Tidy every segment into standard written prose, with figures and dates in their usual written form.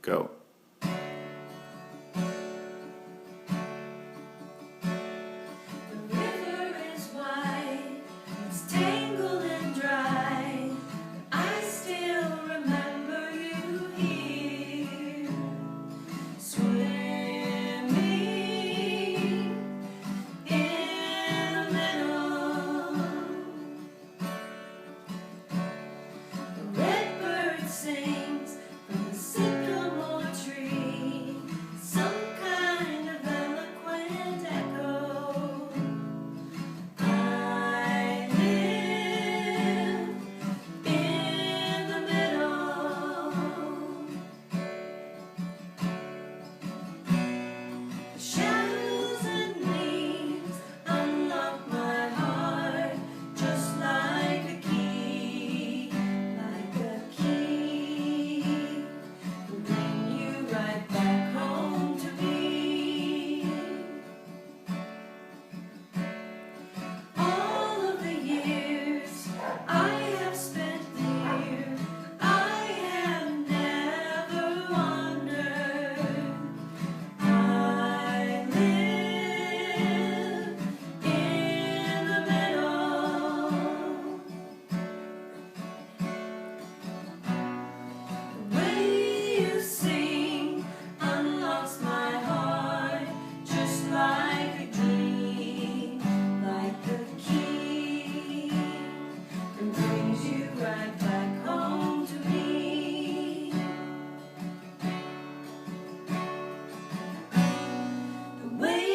go. The river is wide, it's tangled and dry, but I still remember you here, swimming in the middle. The redbird sings from the sycamore tree, some kind of eloquent echo. I live in the middle. The shadows and leaves unlock my heart, just like a key, will bring you right back home to me. All of the years I have spent here, I have never wondered. I live in the middle. The way you sing unlocks my heart, just like a dream, like a key, and brings you right back home to me. The way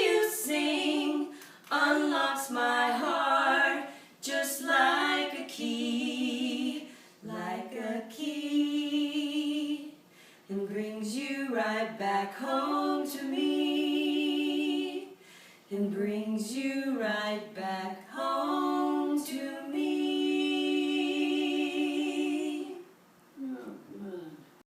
you sing unlocks my heart, just like a key, and brings you right back home to me, and brings you right back